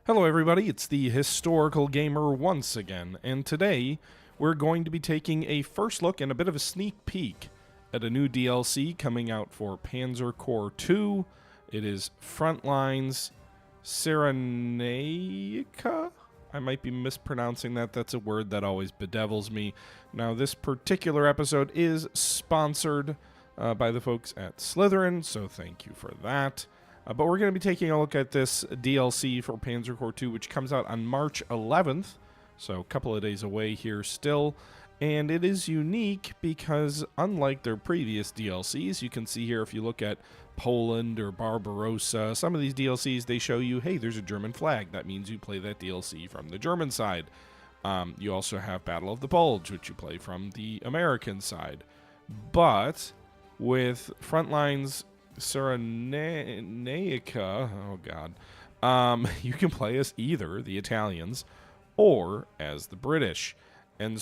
Hello everybody, it's the Historical Gamer once again, and today we're going to be taking a first look and a bit of a sneak peek at a new DLC coming out for Panzer Corps 2. It is Frontlines Cyrenaica? I might be mispronouncing that. That's a word that always bedevils me. Now, this particular episode is sponsored by the folks at Slytherin, so thank you for that. But we're going to be taking a look at this DLC for Panzer Corps 2, which comes out on March 11th, so a couple of days away here still. And it is unique because, unlike their previous DLCs, you can see here if you look at Poland or Barbarossa, some of these DLCs, they show you, hey, there's a German flag. That means you play that DLC from the German side. You also have Battle of the Bulge, which you play from the American side. But with Frontlines Cyrenaica, oh god, you can play as either the Italians or as the British. And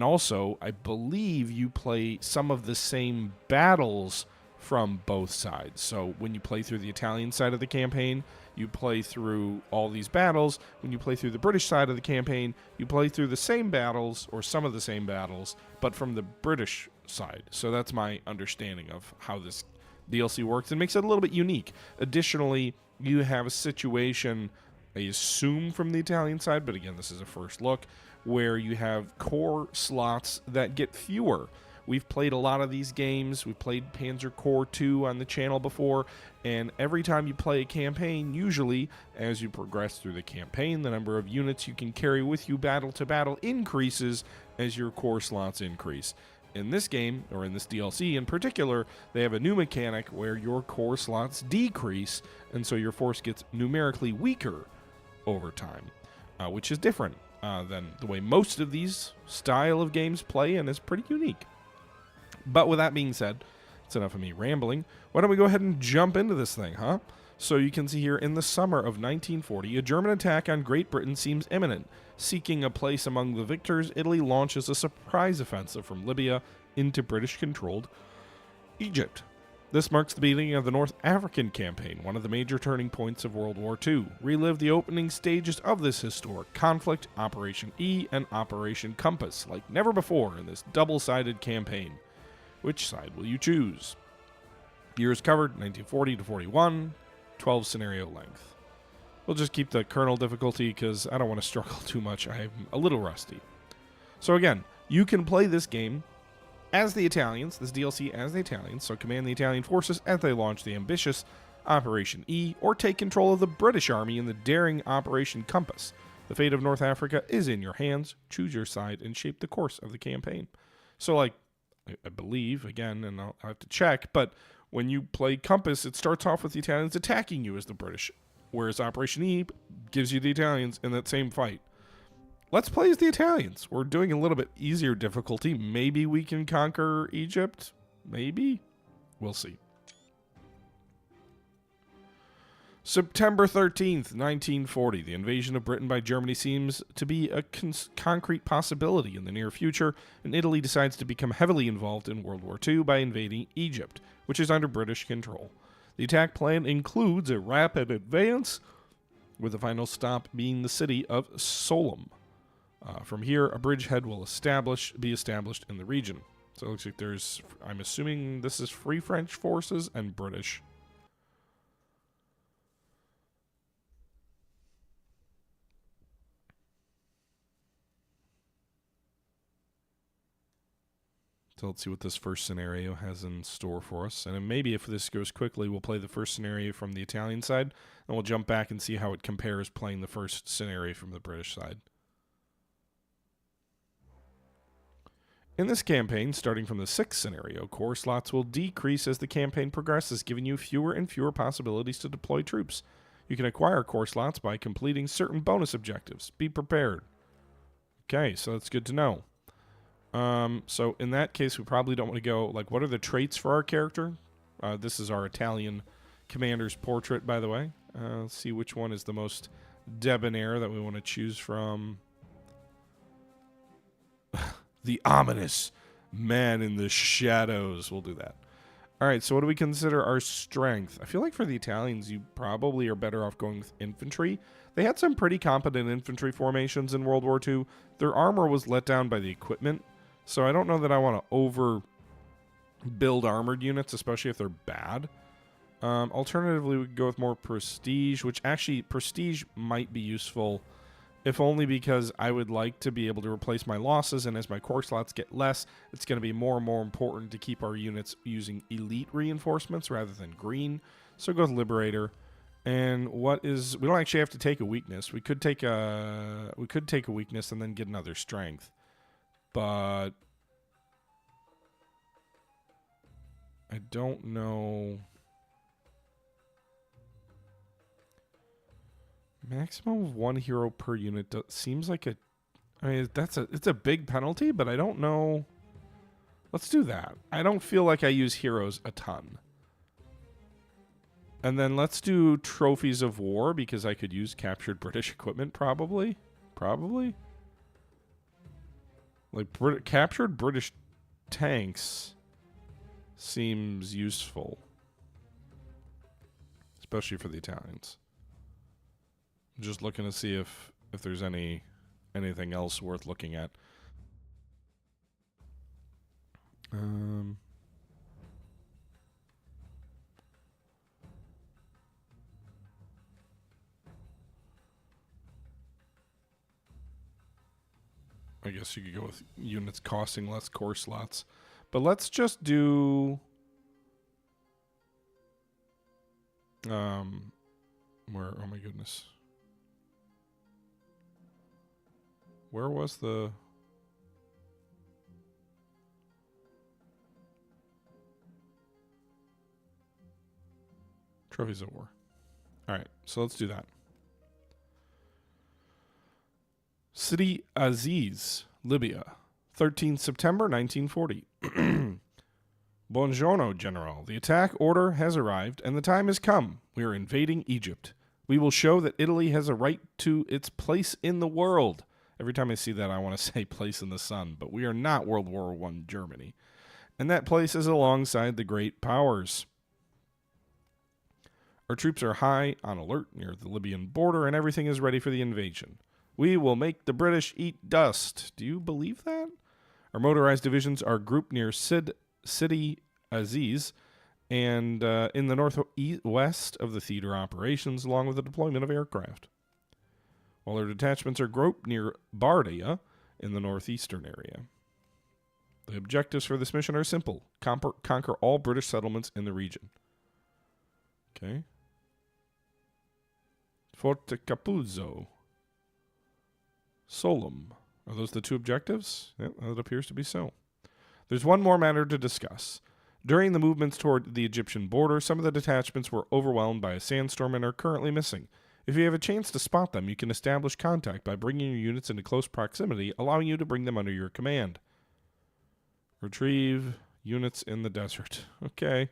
also, I believe you play some of the same battles from both sides. So when you play through the Italian side of the campaign, you play through all these battles. When you play through the British side of the campaign, you play through the same battles, or some of the same battles, but from the British side. So that's my understanding of how this DLC works and makes it a little bit unique. Additionally, you have a situation, I assume from the Italian side, but again, this is a first look, where you have core slots that get fewer. We've played a lot of these games. We've played Panzer Corps 2 on the channel before, and every time you play a campaign, usually, as you progress through the campaign, the number of units you can carry with you battle to battle increases as your core slots increase. In this game, or in this DLC in particular, they have a new mechanic where your core slots decrease, and so your force gets numerically weaker over time, which is different than the way most of these style of games play, and is pretty unique. But with that being said, it's enough of me rambling. Why don't we go ahead and jump into this thing, huh? So you can see here, in the summer of 1940, a German attack on Great Britain seems imminent. Seeking a place among the victors, Italy launches a surprise offensive from Libya into British-controlled Egypt. This marks the beginning of the North African campaign, one of the major turning points of World War II. Relive the opening stages of this historic conflict, Operation E and Operation Compass, like never before in this double-sided campaign. Which side will you choose? Years covered, 1940 to 41, 12 scenario length. We'll just keep the kernel difficulty because I don't want to struggle too much. I'm a little rusty. So again, you can play this game as the Italians, this DLC as the Italians, so command the Italian forces as they launch the ambitious Operation E, or take control of the British Army in the daring Operation Compass. The fate of North Africa is in your hands. Choose your side and shape the course of the campaign. So like, I believe, again, and I'll have to check, but when you play Compass, it starts off with the Italians attacking you as the British, whereas Operation E gives you the Italians in that same fight. Let's play as the Italians. We're doing a little bit easier difficulty. Maybe we can conquer Egypt. Maybe. We'll see. September 13th, 1940. The invasion of Britain by Germany seems to be a concrete possibility in the near future, and Italy decides to become heavily involved in World War II by invading Egypt, which is under British control. The attack plan includes a rapid advance, with the final stop being the city of Solom. From here, a bridgehead will be established in the region. So it looks like there's, I'm assuming this is Free French forces and British. So let's see what this first scenario has in store for us. And then maybe if this goes quickly, we'll play the first scenario from the Italian side, and we'll jump back and see how it compares playing the first scenario from the British side. In this campaign, starting from the 6th scenario, core slots will decrease as the campaign progresses, giving you fewer and fewer possibilities to deploy troops. You can acquire core slots by completing certain bonus objectives. Be prepared. Okay, so that's good to know. So in that case, we probably don't want to go, like, what are the traits for our character? This is our Italian commander's portrait, by the way. Let's see which one is the most debonair that we want to choose from. The ominous man in the shadows. We'll do that. All right, so what do we consider our strength? I feel like for the Italians, you probably are better off going with infantry. They had some pretty competent infantry formations in World War II. Their armor was let down by the equipment, so I don't know that I want to overbuild armored units, especially if they're bad. Alternatively, we could go with more prestige, which actually prestige might be useful, if only because I would like to be able to replace my losses, and as my corps slots get less, it's going to be more and more important to keep our units using elite reinforcements rather than green. So go with Liberator. And what is... we don't actually have to take a weakness. We could take a weakness and then get another strength. But I don't know... Maximum of 1 hero per unit seems like a... I mean, it's a big penalty, but I don't know... Let's do that. I don't feel like I use heroes a ton. And then let's do trophies of war, because I could use captured British equipment, probably. Probably. Like, captured British tanks seems useful. Especially for the Italians. Just looking to see if there's anything else worth looking at. I guess you could go with units costing less core slots. But let's just do... oh my goodness. Where was the... Trophies of War. Alright, so let's do that. City Aziz, Libya. 13th September 1940. Buongiorno, General. The attack order has arrived, and the time has come. We are invading Egypt. We will show that Italy has a right to its place in the world. Every time I see that, I want to say place in the sun, but we are not World War I Germany. And that place is alongside the great powers. Our troops are high on alert near the Libyan border, and everything is ready for the invasion. We will make the British eat dust. Do you believe that? Our motorized divisions are grouped near City Aziz and in the northwest of the theater operations, along with the deployment of aircraft. While our detachments are grouped near Bardia in the northeastern area. The objectives for this mission are simple. Conquer all British settlements in the region. Okay. Forte Capuzzo. Solum. Are those the two objectives? Yep, that appears to be so. There's one more matter to discuss. During the movements toward the Egyptian border, some of the detachments were overwhelmed by a sandstorm and are currently missing. If you have a chance to spot them, you can establish contact by bringing your units into close proximity, allowing you to bring them under your command. Retrieve units in the desert. Okay.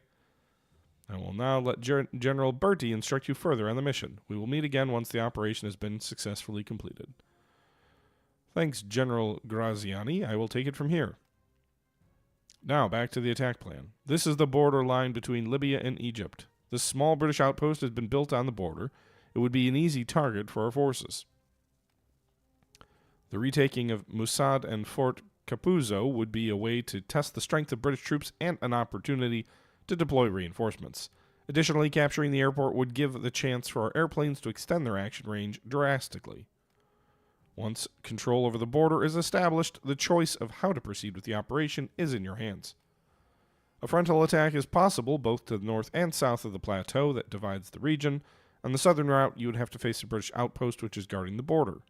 I will now let General Berti instruct you further on the mission. We will meet again once the operation has been successfully completed. Thanks, General Graziani. I will take it from here. Now, back to the attack plan. This is the border line between Libya and Egypt. This small British outpost has been built on the border. It would be an easy target for our forces. The retaking of Musad and Fort Capuzzo would be a way to test the strength of British troops and an opportunity to deploy reinforcements. Additionally, capturing the airport would give the chance for our airplanes to extend their action range drastically. Once control over the border is established, the choice of how to proceed with the operation is in your hands. A frontal attack is possible both to the north and south of the plateau that divides the region. On the southern route, you would have to face a British outpost which is guarding the border.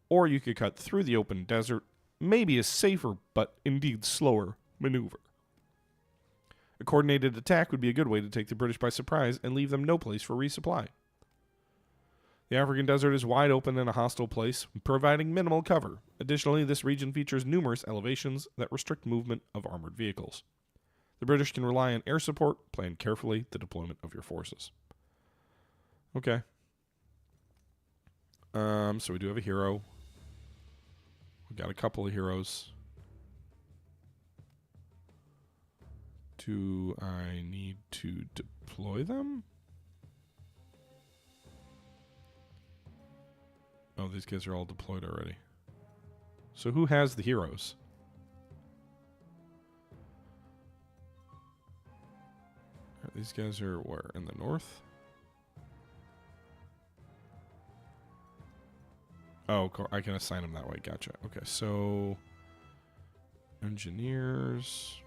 Or you could cut through the open desert, maybe a safer but indeed slower maneuver. A coordinated attack would be a good way to take the British by surprise and leave them no place for resupply. The African desert is wide open and a hostile place, providing minimal cover. Additionally, this region features numerous elevations that restrict movement of armored vehicles. The British can rely on air support. Plan carefully the deployment of your forces. Okay. So we do have a hero. We got a couple of heroes. Do I need to deploy them? Oh, these guys are all deployed already. So who has the heroes? These guys are where? In the north? Oh, I can assign them that way. Gotcha. Okay, so engineers.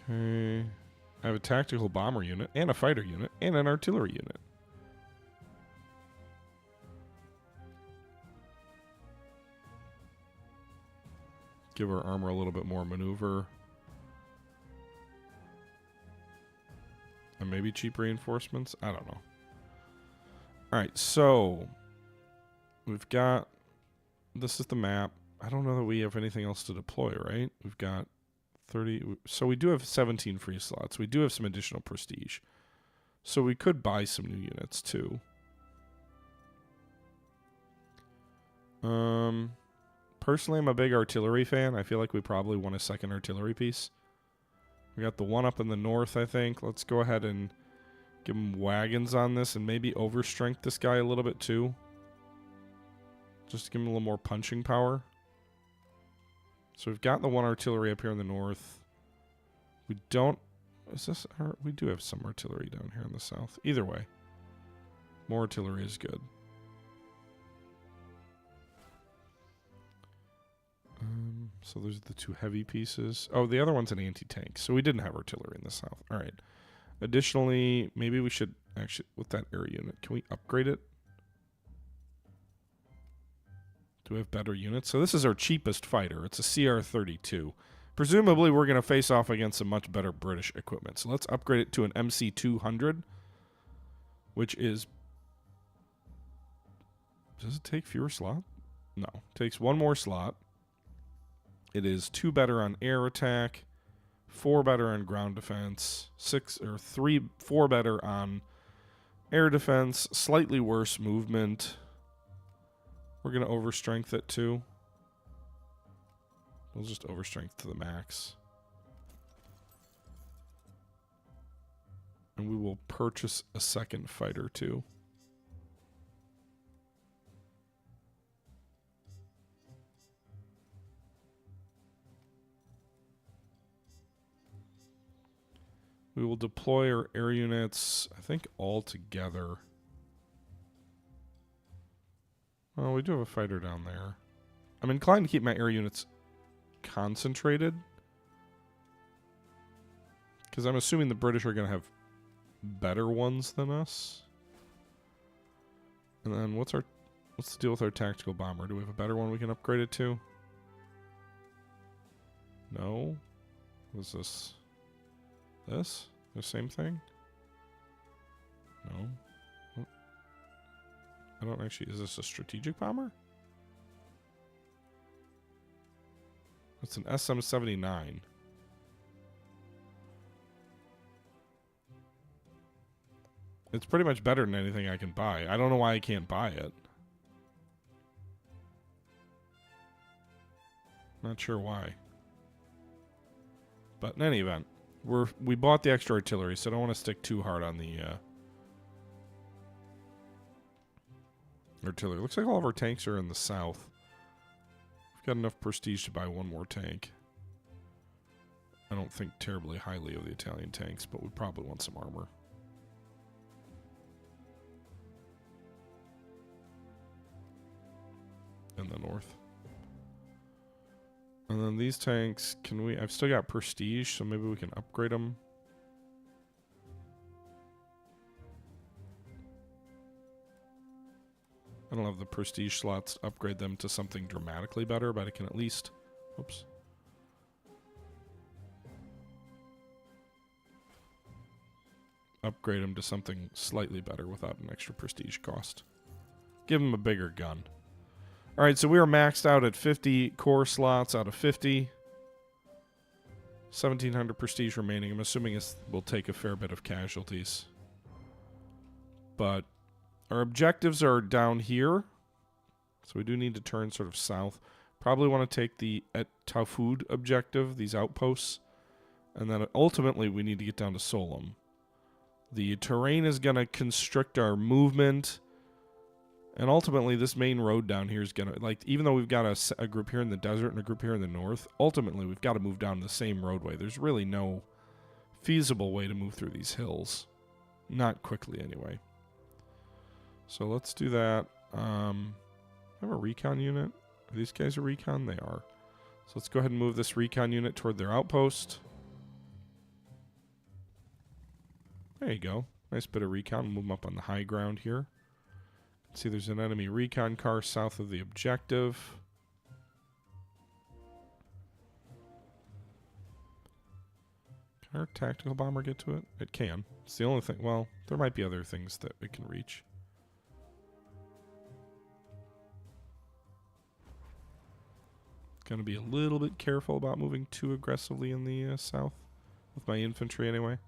Okay. I have a tactical bomber unit and a fighter unit and an artillery unit. Give our armor a little bit more maneuver. And maybe cheap reinforcements? I don't know. Alright, so we've got... This is the map. I don't know that we have anything else to deploy, right? We've got 30... So we do have 17 free slots. We do have some additional prestige. So we could buy some new units, too. Personally, I'm a big artillery fan. I feel like we probably want a second artillery piece. We got the one up in the north, I think. Let's go ahead and give him wagons on this and maybe overstrength this guy a little bit too. Just to give him a little more punching power. So we've got the one artillery up here in the north. We don't... Is this... We do have some artillery down here in the south. Either way. More artillery is good. So there's the two heavy pieces. Oh, the other one's an anti-tank. So we didn't have artillery in the south. All right. Additionally, maybe we should actually, with that air unit, can we upgrade it? Do we have better units? So this is our cheapest fighter. It's a CR-32. Presumably, we're going to face off against some much better British equipment. So let's upgrade it to an MC-200, which is... Does it take fewer slots? No. It takes one more slot. It is 2 better on air attack, 4 better on ground defense, 4 better on air defense, slightly worse movement. We're going to overstrength it too. We'll just overstrength to the max. And we will purchase a second fighter too. We will deploy our air units, I think, all together. Well, we do have a fighter down there. I'm inclined to keep my air units concentrated. Because I'm assuming the British are going to have better ones than us. And then what's the deal with our tactical bomber? Do we have a better one we can upgrade it to? No? What's this? This? The same thing? No. I don't actually... Is this a strategic bomber? It's an SM-79. It's pretty much better than anything I can buy. I don't know why I can't buy it. Not sure why. But in any event, we bought the extra artillery, so I don't want to stick too hard on the artillery. Looks like all of our tanks are in the south. We've got enough prestige to buy one more tank. I don't think terribly highly of the Italian tanks, but we probably want some armor. In the north. And then these tanks, I've still got prestige, so maybe we can upgrade them. I don't have the prestige slots to upgrade them to something dramatically better, but I can at least... Whoops. Upgrade them to something slightly better without an extra prestige cost. Give them a bigger gun. Alright, so we are maxed out at 50 core slots out of 50. 1,700 prestige remaining. I'm assuming it will take a fair bit of casualties. But Our objectives are down here. So we do need to turn sort of south. Probably want to take the Et Tafud objective, these outposts. And then ultimately we need to get down to Solom. The terrain is going to constrict our movement. And ultimately this main road down here is going to, like, even though we've got a group here in the desert and a group here in the north, ultimately we've got to move down the same roadway. There's really no feasible way to move through these hills. Not quickly anyway. So let's do that. I have a recon unit. Are these guys a recon? They are. So let's go ahead and move this recon unit toward their outpost. There you go. Nice bit of recon. Move them up on the high ground here. See, there's an enemy recon car south of the objective. Can our tactical bomber get to it? It can. It's the only thing. Well, there might be other things that it can reach. Gonna be a little bit careful about moving too aggressively in the south with my infantry anyway.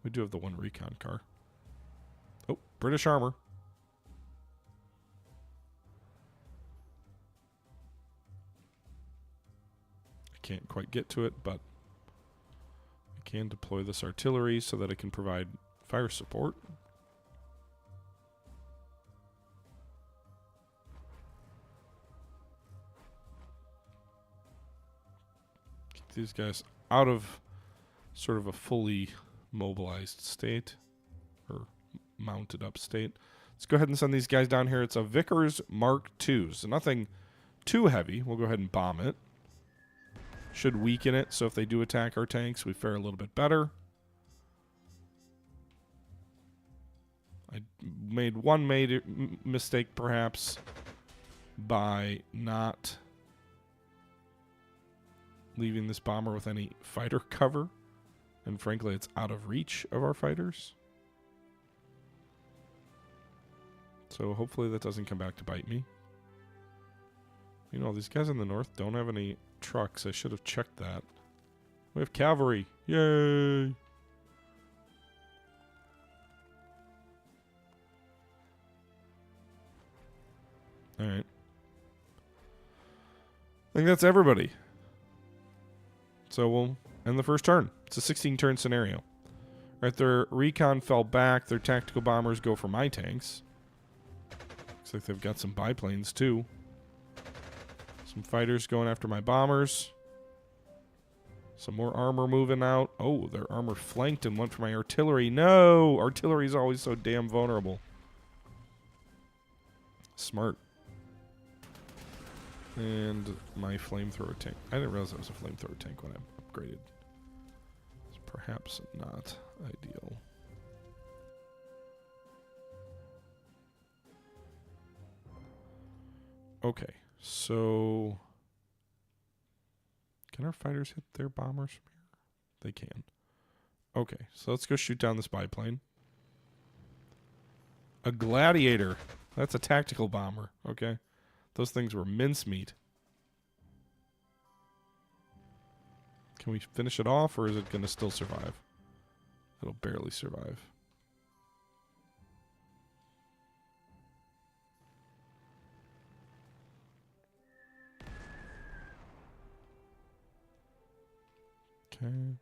We do have the one recon car. Oh, British armor. I can't quite get to it, but I can deploy this artillery so that it can provide fire support. These guys out of sort of a fully mobilized state or mounted up state. Let's go ahead and send these guys down here. It's a Vickers Mark II, so nothing too heavy. We'll go ahead and bomb it. Should weaken it, so if they do attack our tanks, we fare a little bit better. I made one mistake perhaps by not leaving this bomber with any fighter cover. And frankly, it's out of reach of our fighters. So hopefully that doesn't come back to bite me. You know, these guys in the north don't have any trucks. I should have checked that. We have cavalry. Yay! Alright. I think that's everybody. So we'll end the first turn. It's a 16-turn scenario. Right, their recon fell back. Their tactical bombers go for my tanks. Looks like they've got some biplanes, too. Some fighters going after my bombers. Some more armor moving out. Oh, their armor flanked and went for my artillery. No! Artillery's always so damn vulnerable. Smart. And my flamethrower tank. I didn't realize that was a flamethrower tank when I upgraded. It's perhaps not ideal. Okay, so can our fighters hit their bombers from here? They can. Okay, so let's go shoot down this biplane. A Gladiator. That's a tactical bomber. Okay. Those things were mincemeat. Can we finish it off, or is it going to still survive? It'll barely survive. Okay.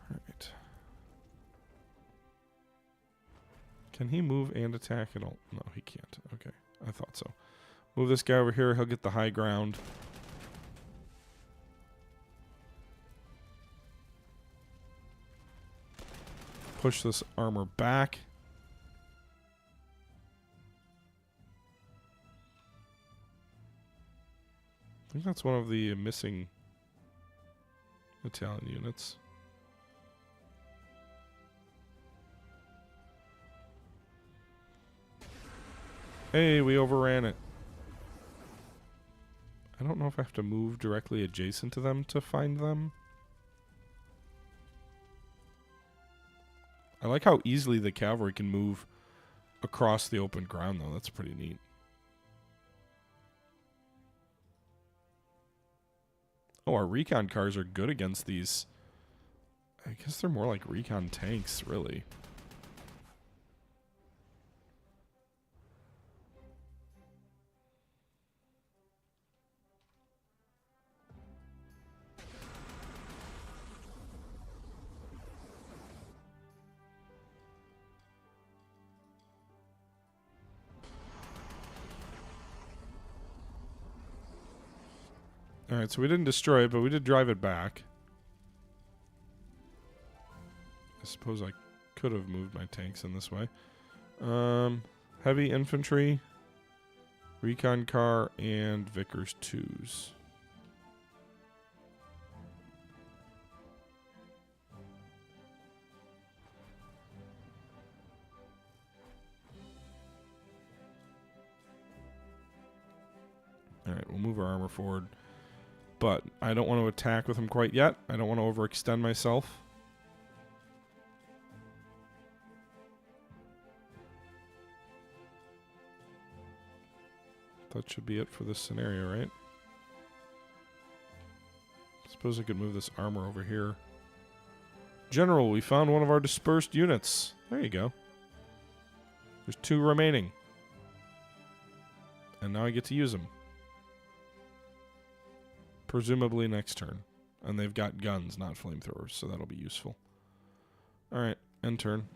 Alright. Can he move and attack at all? No, he can't. Okay, I thought so. Move this guy over here. He'll get the high ground. Push this armor back. I think that's one of the missing Italian units. Hey, we overran it. I don't know if I have to move directly adjacent to them to find them. I like how easily the cavalry can move across the open ground, though. That's pretty neat. Oh, our recon cars are good against these. I guess they're more like recon tanks, really. Alright, so we didn't destroy it, but we did drive it back. I suppose I could have moved my tanks in this way. Heavy infantry, recon car, and Vickers 2s. Alright, we'll move our armor forward. But I don't want to attack with him quite yet. I don't want to overextend myself. That should be it for this scenario, right? Suppose I could move this armor over here. General, we found one of our dispersed units. There you go. There's 2 remaining. And now I get to use them. Presumably next turn. And they've got guns, not flamethrowers, so that'll be useful. Alright, end turn.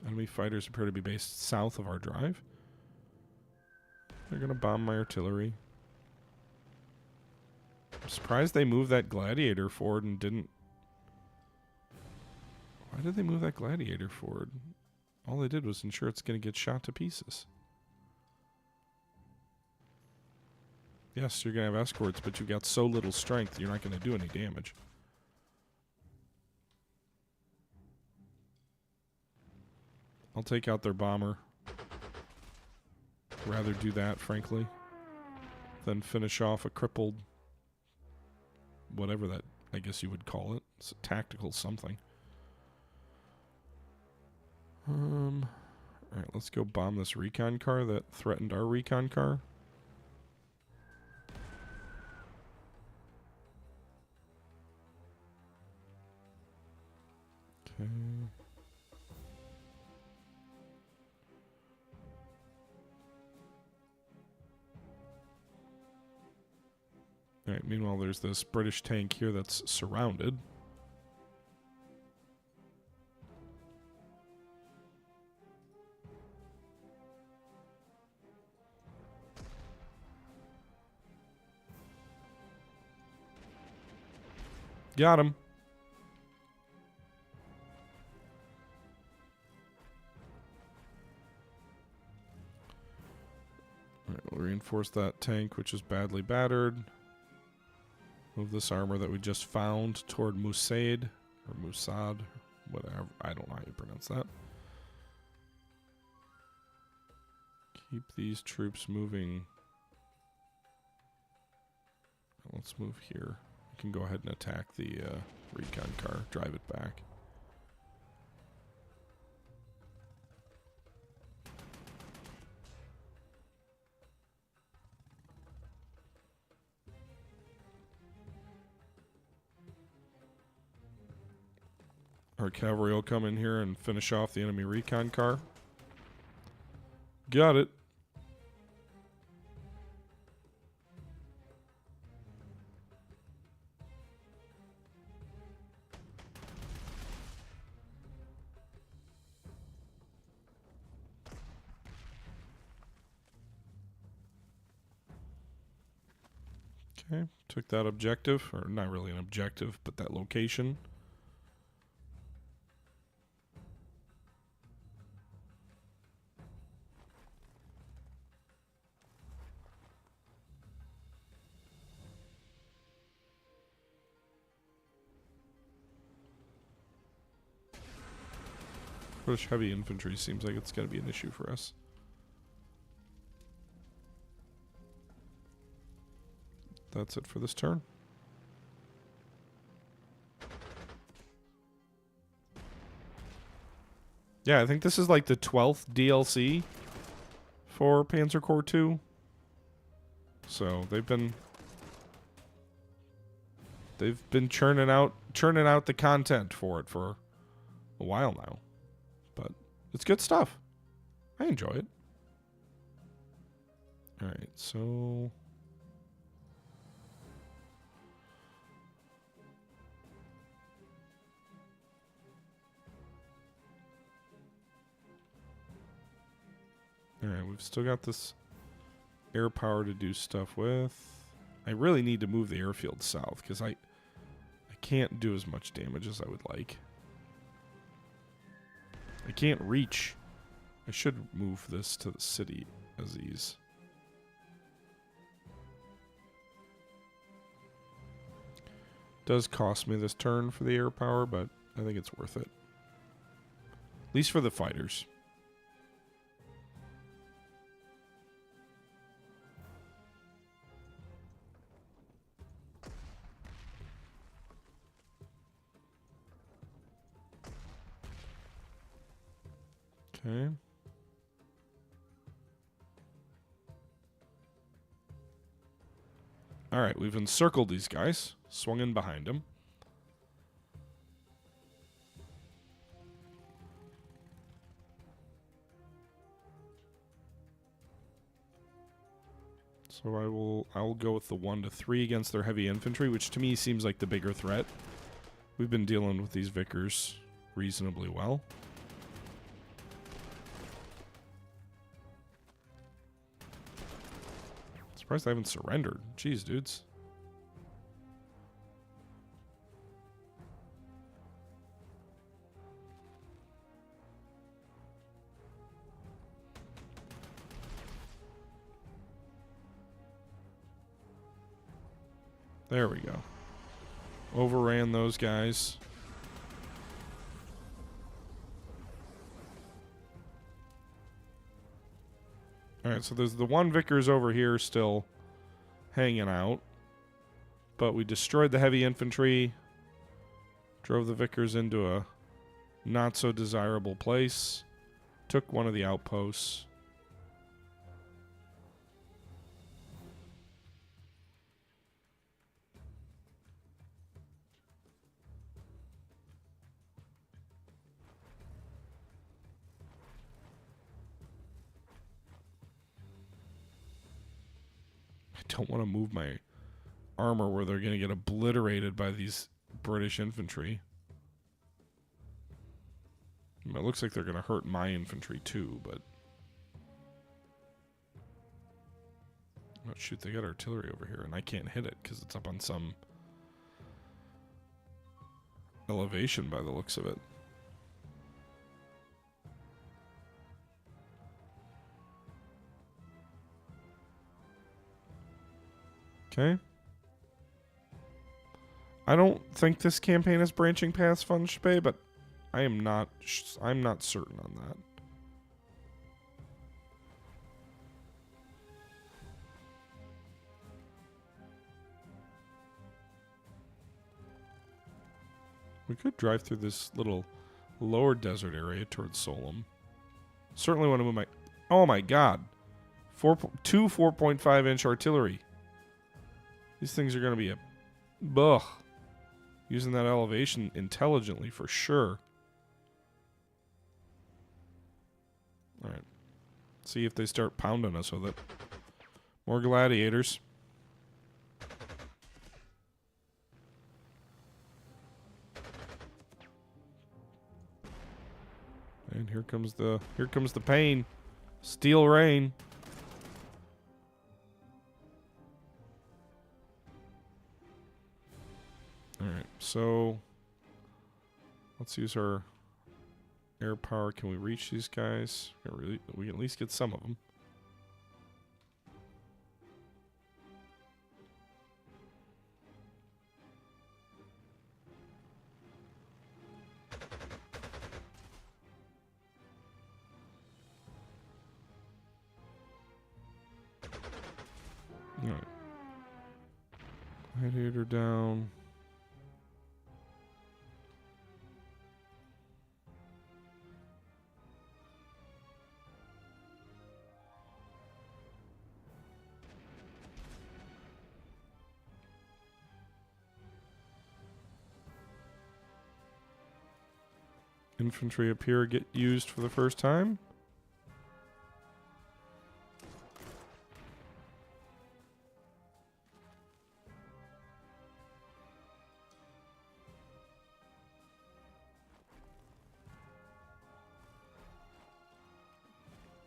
Enemy fighters appear to be based south of our drive. They're going to bomb my artillery. I'm surprised they moved that gladiator forward and didn't... Why did they move that gladiator forward? All they did was ensure it's going to get shot to pieces. Yes, you're going to have escorts, but you've got so little strength, you're not going to do any damage. I'll take out their bomber. Rather do that, frankly, than finish off a crippled... whatever that, I guess you would call it. It's a tactical something. Alright, let's go bomb this recon car that threatened our recon car. Okay. Alright, meanwhile there's this British tank here that's surrounded. Got him. Alright, we'll reinforce that tank, which is badly battered. Move this armor that we just found toward Musaid, or Musad, whatever. I don't know how you pronounce that. Keep these troops moving. Let's move here. We can go ahead and attack the recon car, drive it back. Our cavalry will come in here and finish off the enemy recon car. Got it. Okay, took that objective, or not really an objective, but that location. British heavy infantry seems like it's going to be an issue for us. That's it for this turn. Yeah, I think this is like the 12th DLC for Panzer Corps 2. So they've been They've been churning out the content for it for a while now. But it's good stuff. I enjoy it. Alright, so... Alright, we've still got this air power to do stuff with. I really need to move the airfield south, because I can't do as much damage as I would like. I can't reach. I should move this to the city as these. Does cost me this turn for the air power, but I think it's worth it. At least for the fighters. Okay. Alright, we've encircled these guys. Swung in behind them. So I'll go with the 1 to 3 against their heavy infantry, which to me seems like the bigger threat. We've been dealing with these Vickers reasonably well. Surprised I haven't surrendered. Jeez, dudes. There we go. Overran those guys. Alright, so there's the one Vickers over here still hanging out. But we destroyed the heavy infantry. Drove the Vickers into a not so desirable place. Took one of the outposts. Don't want to move my armor where they're going to get obliterated by these British infantry. I mean, it looks like they're going to hurt my infantry too, but... Oh, shoot, they got artillery over here, and I can't hit it because it's up on some elevation by the looks of it. Okay. I don't think this campaign is branching past Funch Bay, but I'm not certain on that. We could drive through this little lower desert area towards Solom. Certainly want to move my... Oh my god. Two 4.5-inch artillery. These things are going to be a... Ugh. Using that elevation intelligently for sure. Alright. See if they start pounding us with it. More gladiators. And here comes the pain. Steel rain. Alright, so let's use our air power. Can we reach these guys? We can at least get some of them. Alright. Gladiator down. Infantry up here get used for the first time.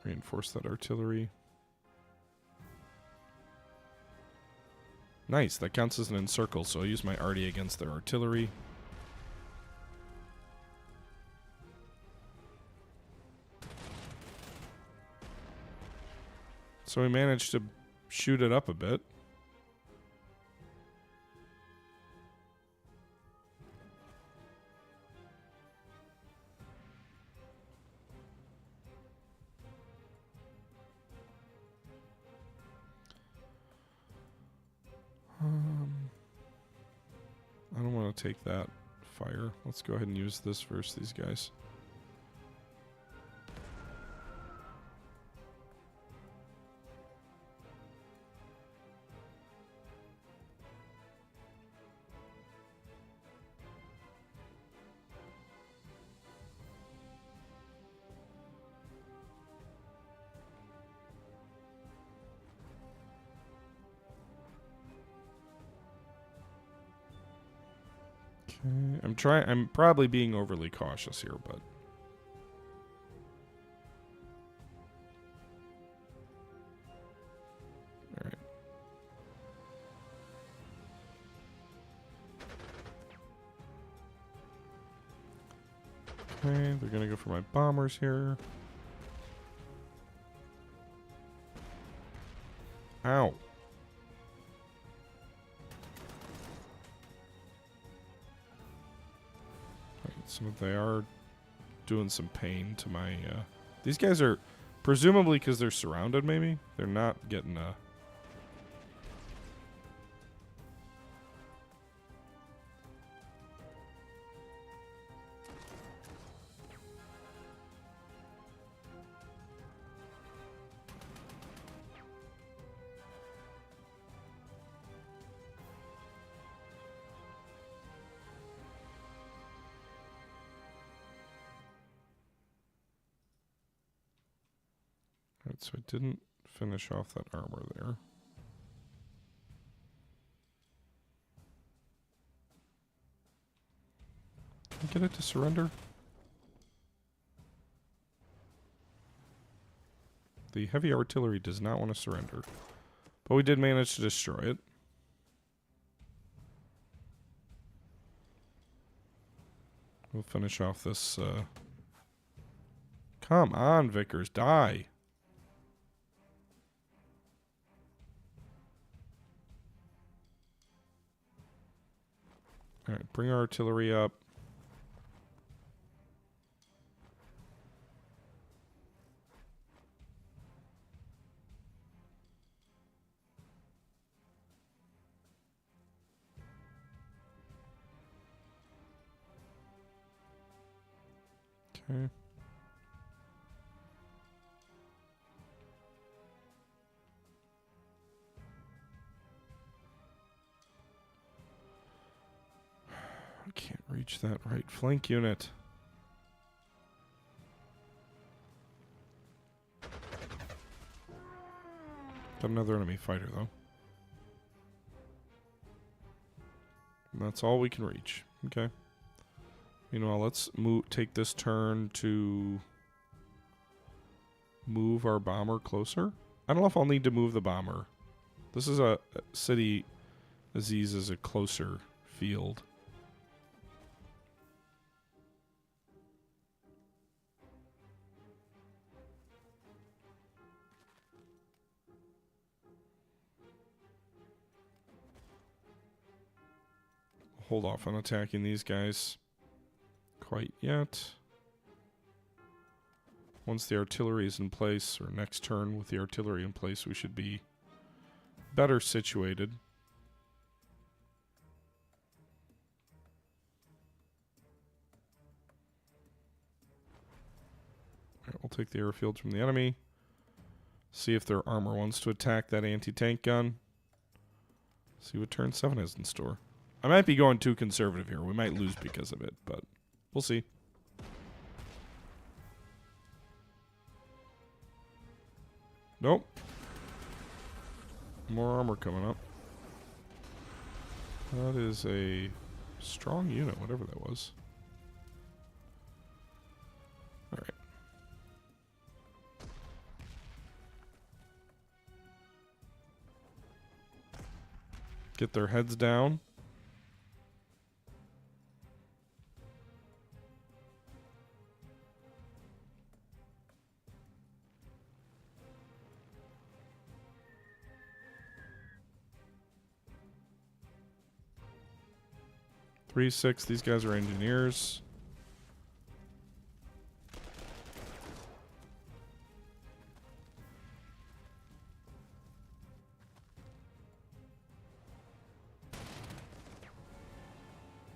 Reinforce that artillery. Nice, that counts as an encircle, so I'll use my arty against their artillery. So we managed to shoot it up a bit. I don't want to take that fire. Let's go ahead and use this versus these guys. I'm probably being overly cautious here, but all right. Okay, they're gonna go for my bombers here. Ow. They are doing some pain to my... these guys are... Presumably because they're surrounded, maybe? They're not getting... Alright, so I didn't finish off that armor there. Can I get it to surrender? The heavy artillery does not want to surrender. But we did manage to destroy it. We'll finish off this... Come on, Vickers, die! Alright, bring our artillery up. Okay. I can't reach that right flank unit. Got another enemy fighter, though. And that's all we can reach. Okay. Meanwhile, let's take this turn to move our bomber closer. I don't know if I'll need to move the bomber. This is a city. Aziz is a closer field. Hold off on attacking these guys quite yet. Once the artillery is in place, or next turn with the artillery in place, we should be better situated. All right, we'll take the airfields from the enemy. See if their armor wants to attack that anti-tank gun. See what turn 7 has in store. I might be going too conservative here. We might lose because of it, but we'll see. Nope. More armor coming up. That is a strong unit, whatever that was. Alright. Get their heads down. Three, 6, these guys are engineers.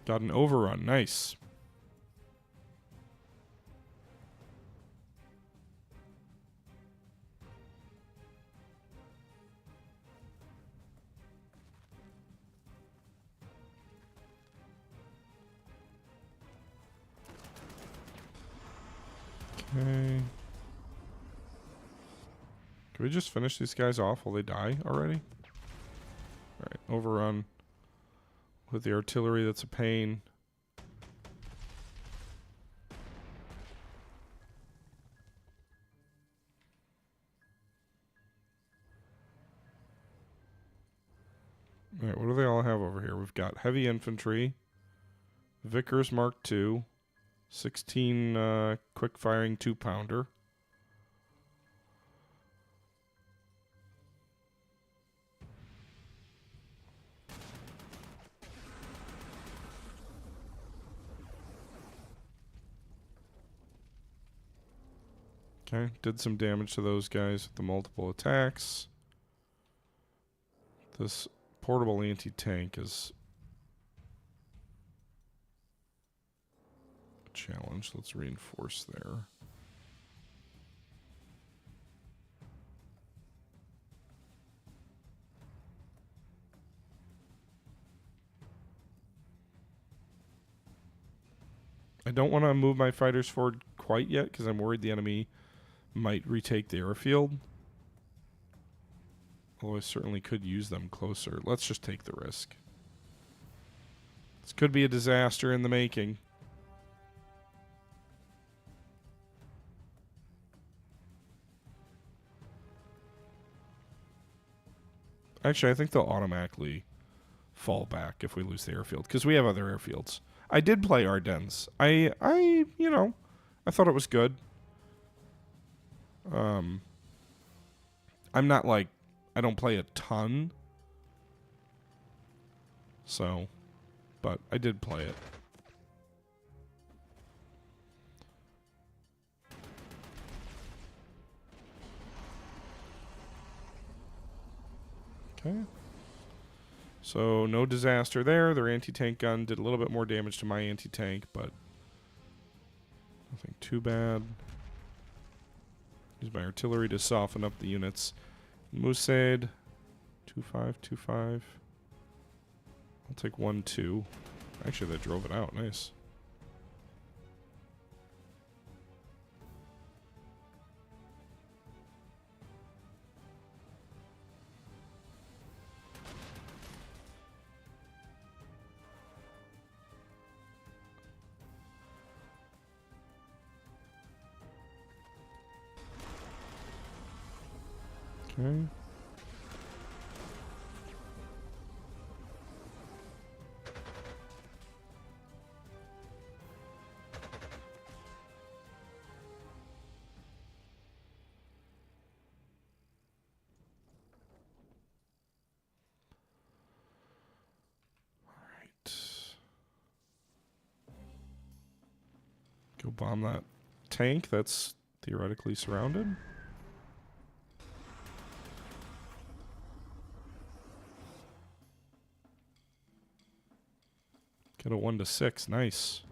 Got an overrun, nice. Okay. Can we just finish these guys off while they die already? Alright, overrun. With the artillery, that's a pain. Alright, what do they all have over here? We've got heavy infantry, Vickers Mark II, 16 quick-firing 2-pounder. Okay, did some damage to those guys with the multiple attacks. This portable anti-tank is a challenge. Let's reinforce there. I don't want to move my fighters forward quite yet because I'm worried the enemy might retake the airfield. Although I certainly could use them closer. Let's just take the risk. This could be a disaster in the making. Actually, I think they'll automatically fall back if we lose the airfield because we have other airfields. I did play Ardennes. I thought it was good. I'm not like, I don't play a ton. So, but I did play it. Okay. So, no disaster there. Their anti-tank gun did a little bit more damage to my anti-tank, but nothing too bad. Use my artillery to soften up the units. Musaid, 2-5, 2-5. I'll take 1-2. Actually, they drove it out. Nice. Okay. Go bomb that tank that's theoretically surrounded. Get a 1-6. Nice.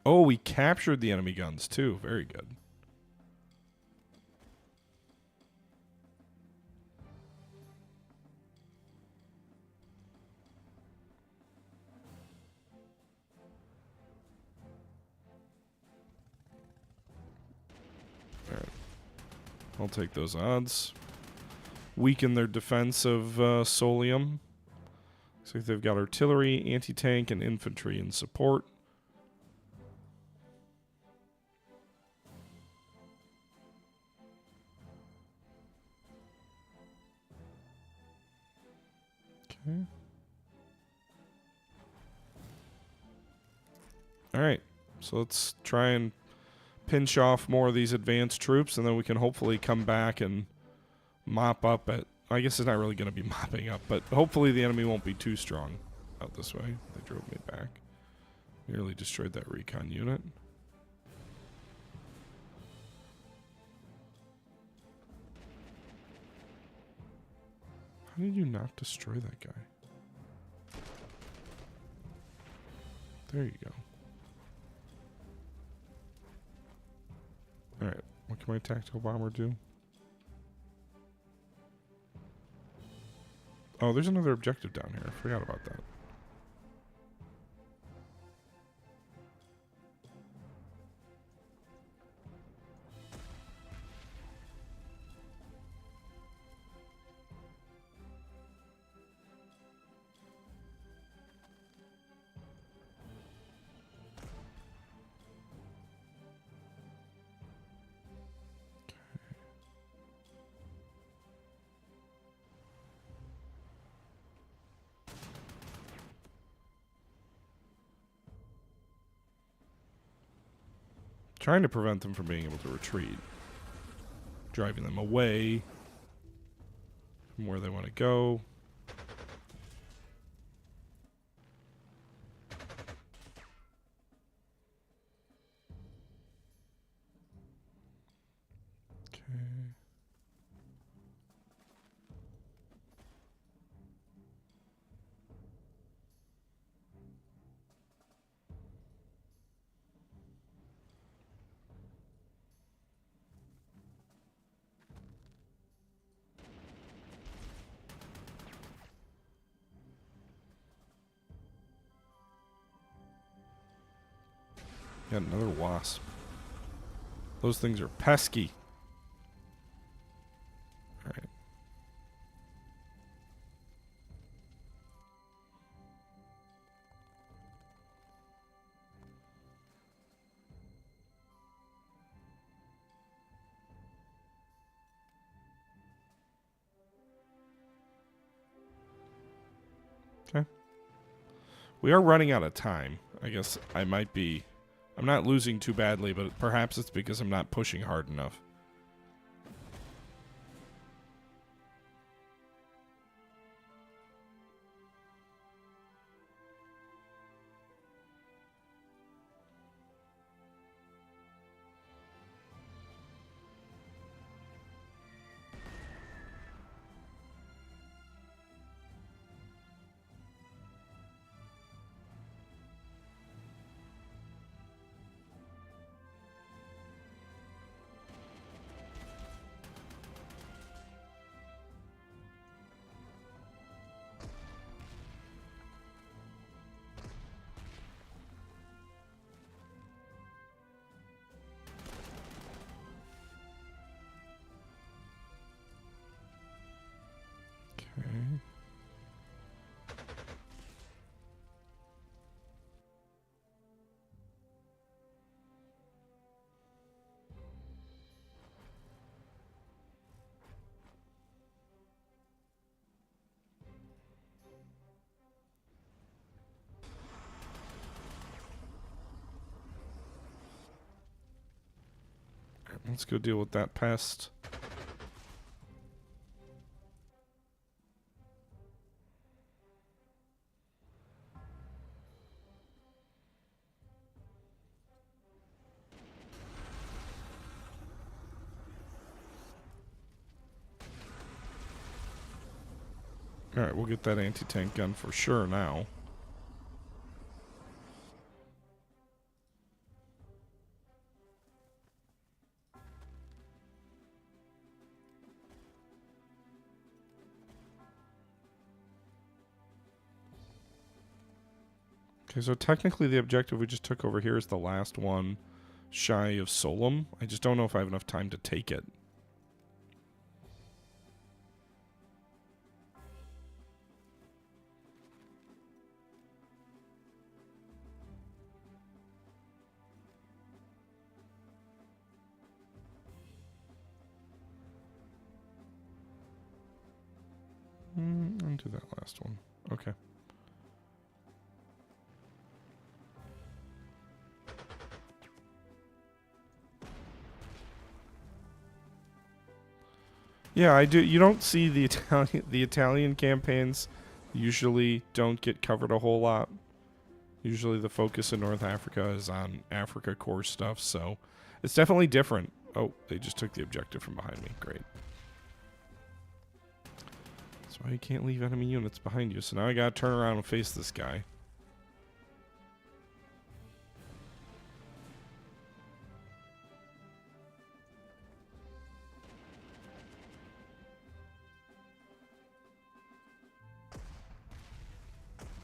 Oh, we captured the enemy guns too. Very good. I'll take those odds. Weaken their defense of Solium. Looks like they've got artillery, anti-tank, and infantry in support. Okay. Alright, so let's try and pinch off more of these advanced troops, and then we can hopefully come back and mop up at... I guess it's not really going to be mopping up, but hopefully the enemy won't be too strong out this way. They drove me back. Nearly destroyed that recon unit. How did you not destroy that guy? There you go. Alright, what can my tactical bomber do? Oh, there's another objective down here. I forgot about that. Trying to prevent them from being able to retreat. Driving them away from where they want to go. Okay. Got another wasp. Those things are pesky. Alright. Okay. We are running out of time. I guess I might be... I'm not losing too badly, but perhaps it's because I'm not pushing hard enough. Okay. Let's go deal with that pest. Alright, we'll get that anti-tank gun for sure now. Okay, so technically the objective we just took over here is the last one shy of Solum. I just don't know if I have enough time to take it. And do that last one. Okay. Yeah, I do. You don't see the Italian campaigns usually don't get covered a whole lot. Usually the focus in North Africa is on Africa Corps stuff, so it's definitely different. Oh, they just took the objective from behind me. Great. That's why you can't leave enemy units behind you. So now I gotta turn around and face this guy.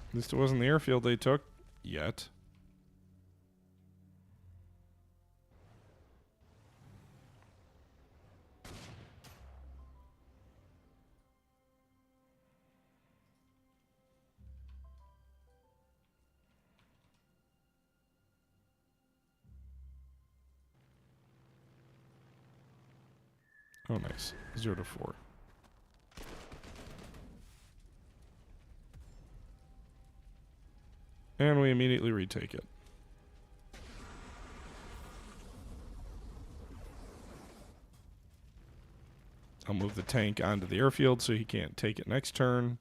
At least it wasn't the airfield they took yet. Oh, nice. 0-4. And we immediately retake it. I'll move the tank onto the airfield so he can't take it next turn.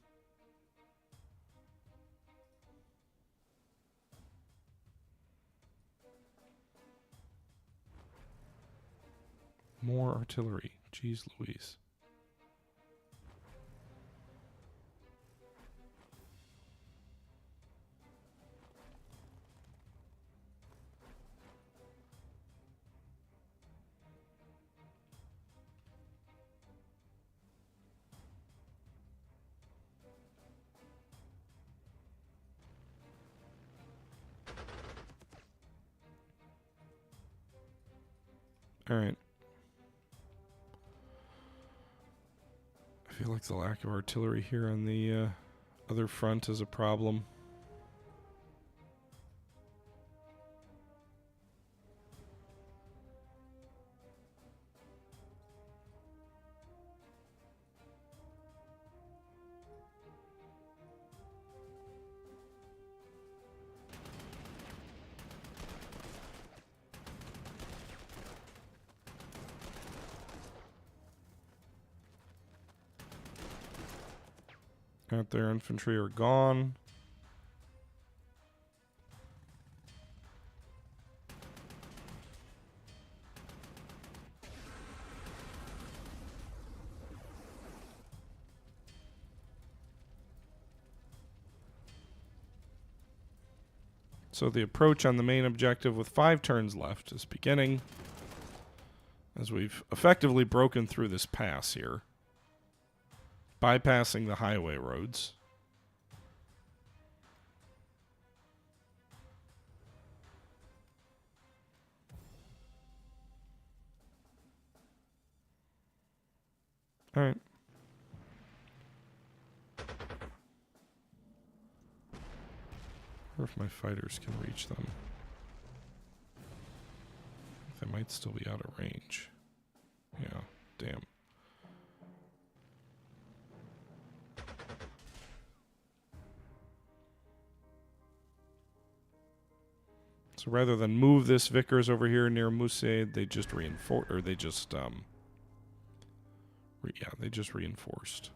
More artillery. Jeez Louise. All right. I feel like the lack of artillery here on the other front is a problem. Out there, infantry are gone. So the approach on the main objective with 5 turns left is beginning, as we've effectively broken through this pass here, bypassing the highway roads. All right. Or if my fighters can reach them. They might still be out of range. Yeah, damn. So rather than move this Vickers over here near Musaid, they just reinforce, or they just they just reinforced.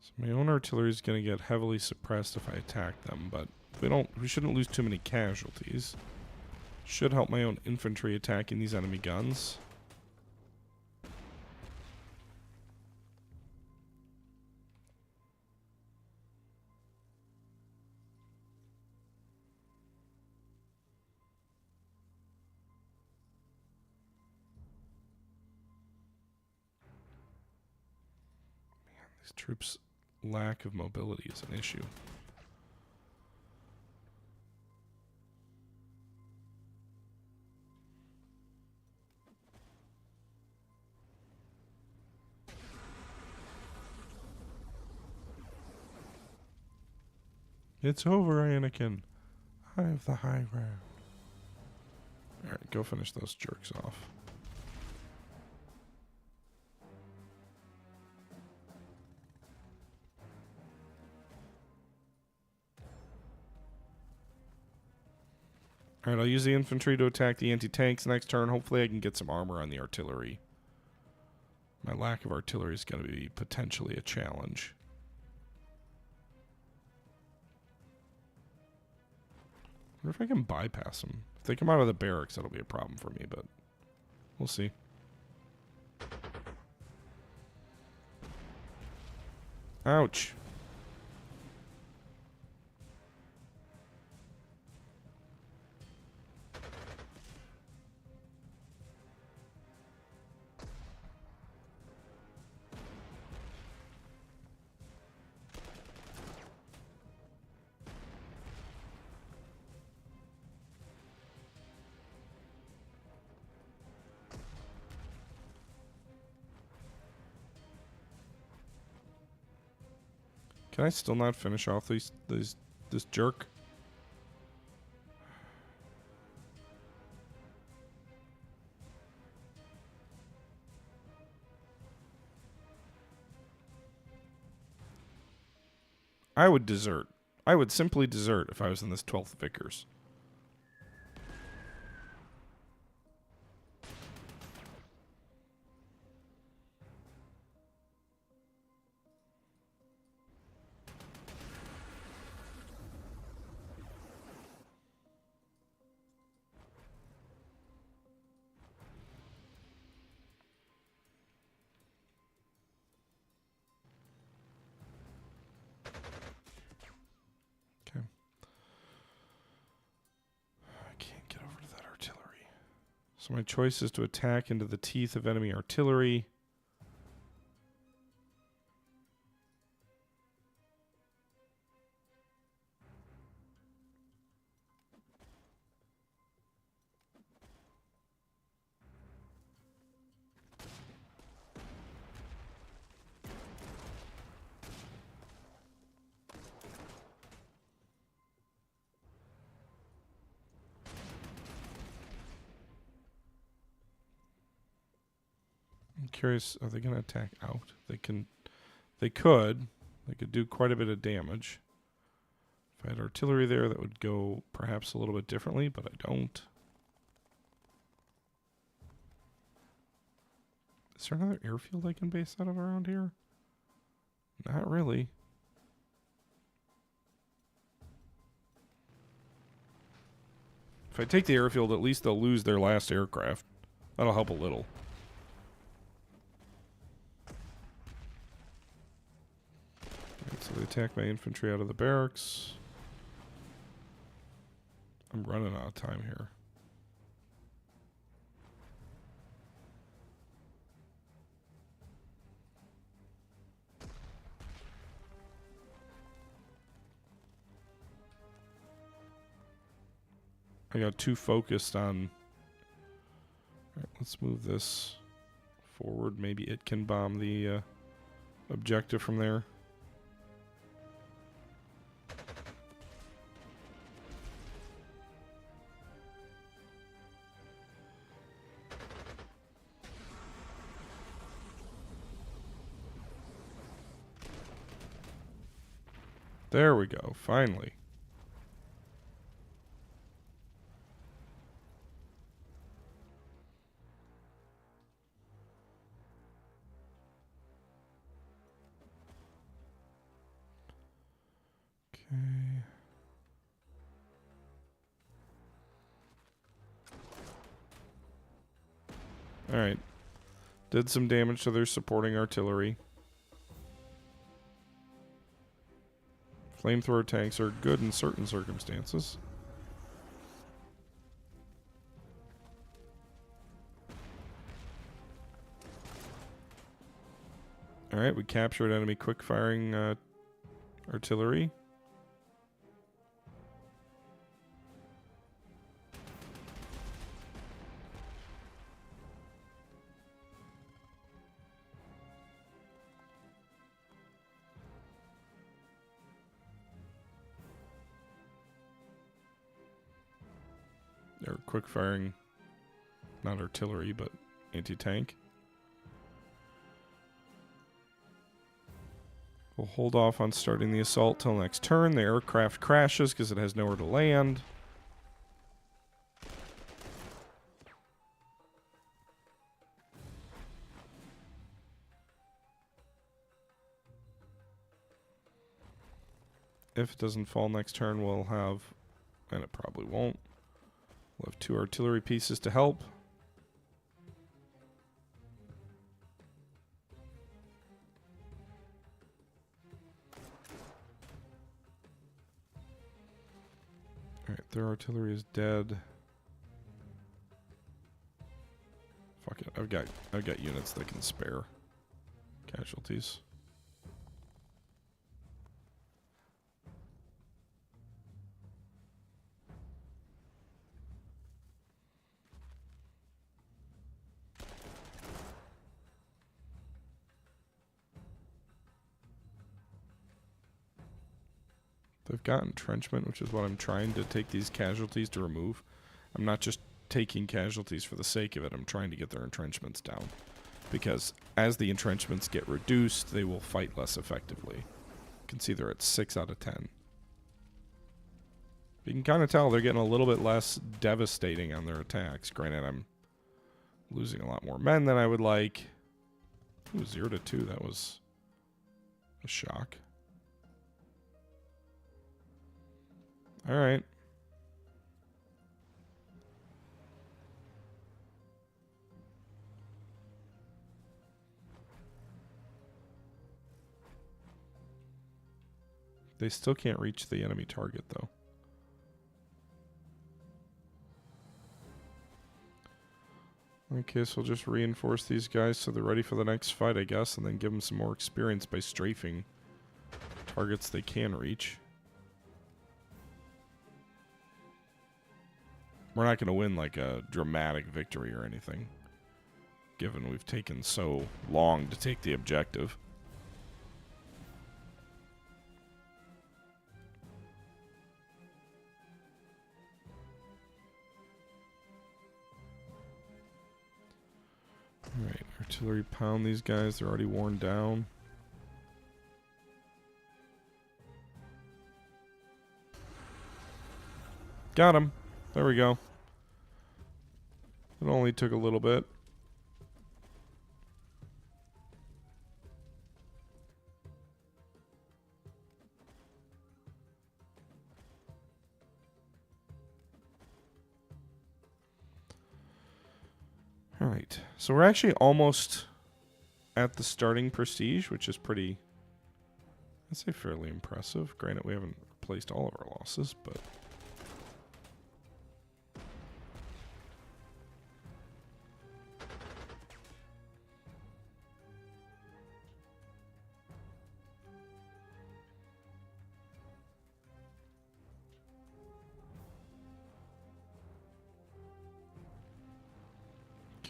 So my own artillery is going to get heavily suppressed if I attack them, but we shouldn't lose too many casualties. Should help my own infantry attacking these enemy guns. These troops' lack of mobility is an issue. It's over, Anakin. I have the high ground. Alright, go finish those jerks off. Alright, I'll use the infantry to attack the anti-tanks next turn. Hopefully I can get some armor on the artillery. My lack of artillery is going to be potentially a challenge. I wonder if I can bypass them. If they come out of the barracks, that'll be a problem for me, but we'll see. Ouch. Can I still not finish off this jerk? I would desert. I would simply desert if I was in this 12th Vickers. So my choice is to attack into the teeth of enemy artillery. I'm curious, are they going to attack out? They could do quite a bit of damage. If I had artillery there, that would go perhaps a little bit differently, but I don't. Is there another airfield I can base out of around here? Not really. If I take the airfield, at least they'll lose their last aircraft. That'll help a little. So they attack my infantry out of the barracks. I'm running out of time here. I got too focused on... Alright, let's move this forward. Maybe it can bomb the objective from there. There we go, finally. Okay. All right. Did some damage to their supporting artillery. Flamethrower tanks are good in certain circumstances. Alright, we captured enemy quick-firing artillery. Or quick-firing, not artillery, but anti-tank. We'll hold off on starting the assault till next turn. The aircraft crashes because it has nowhere to land. If it doesn't fall next turn, we'll have, and it probably won't, we'll have 2 artillery pieces to help. Alright, their artillery is dead. Fuck it, I've got units that can spare casualties. They've got entrenchment, which is what I'm trying to take these casualties to remove. I'm not just taking casualties for the sake of it. I'm trying to get their entrenchments down. Because as the entrenchments get reduced, they will fight less effectively. You can see they're at 6 out of 10. You can kind of tell they're getting a little bit less devastating on their attacks. Granted, I'm losing a lot more men than I would like. Ooh, 0 to 2, that was a shock. Alright. They still can't reach the enemy target, though. Okay, so we'll just reinforce these guys so they're ready for the next fight, I guess, and then give them some more experience by strafing targets they can reach. We're not going to win like a dramatic victory or anything, given we've taken so long to take the objective. Alright, artillery pound these guys. They're already worn down. Got him. There we go. It only took a little bit. Alright, so we're actually almost at the starting prestige, which is pretty, I'd say fairly impressive. Granted, we haven't replaced all of our losses, but...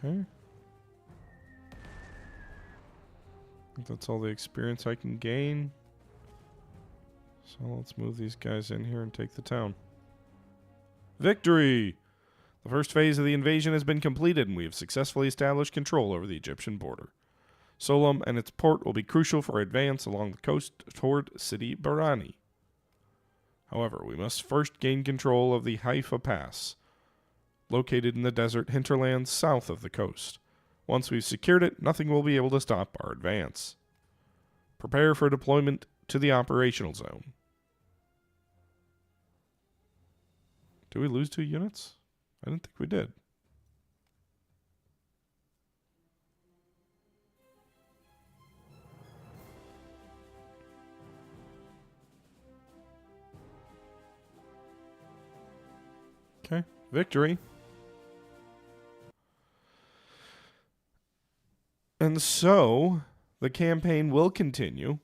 Okay. I think that's all the experience I can gain. So let's move these guys in here and take the town. Victory! The first phase of the invasion has been completed, and we have successfully established control over the Egyptian border. Solom and its port will be crucial for our advance along the coast toward City Barani. However, we must first gain control of the Haifa Pass, located in the desert hinterlands south of the coast. Once we've secured it, nothing will be able to stop our advance. Prepare for deployment to the operational zone. Did we lose 2 units? I didn't think we did. Okay, victory. And so, The campaign will continue.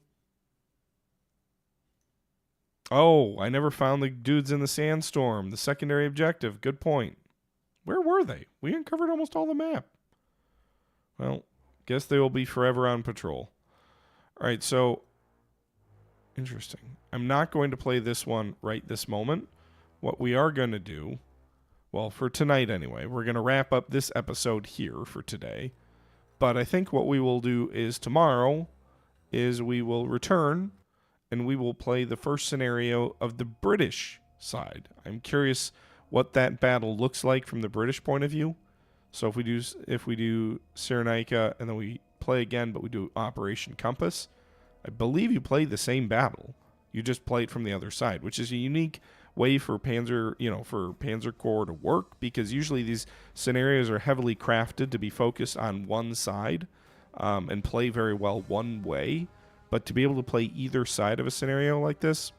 Oh, I never found the dudes in the sandstorm, the secondary objective. Good point. Where were they? We uncovered almost all the map. Well, guess they will be forever on patrol. All right, so interesting. I'm not going to play this one right this moment. What we are going to do, well, for tonight anyway, we're going to wrap up this episode here for today. But I think what we will do is tomorrow is we will return and we will play the first scenario of the British side. I'm curious what that battle looks like from the British point of view. So if we do Cyrenaica and then we play again, but we do Operation Compass, I believe you play the same battle. You just play it from the other side, which is a unique way for Panzer Corps to work, because usually these scenarios are heavily crafted to be focused on one side and play very well one way. But to be able to play either side of a scenario like this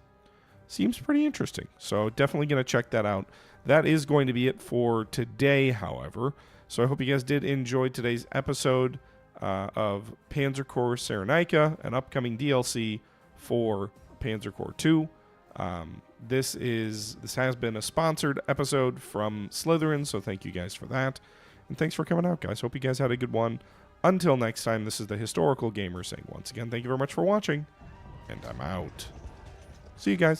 seems pretty interesting. So definitely going to check that out. That is going to be it for today, however. So I hope you guys did enjoy today's episode of Panzer Corps Cyrenaica, an upcoming DLC for Panzer Corps 2. This has been a sponsored episode from Slytherin, so thank you guys for that. And thanks for coming out, guys. Hope you guys had a good one. Until next time, this is the Historical Gamer saying once again, thank you very much for watching, and I'm out. See you guys.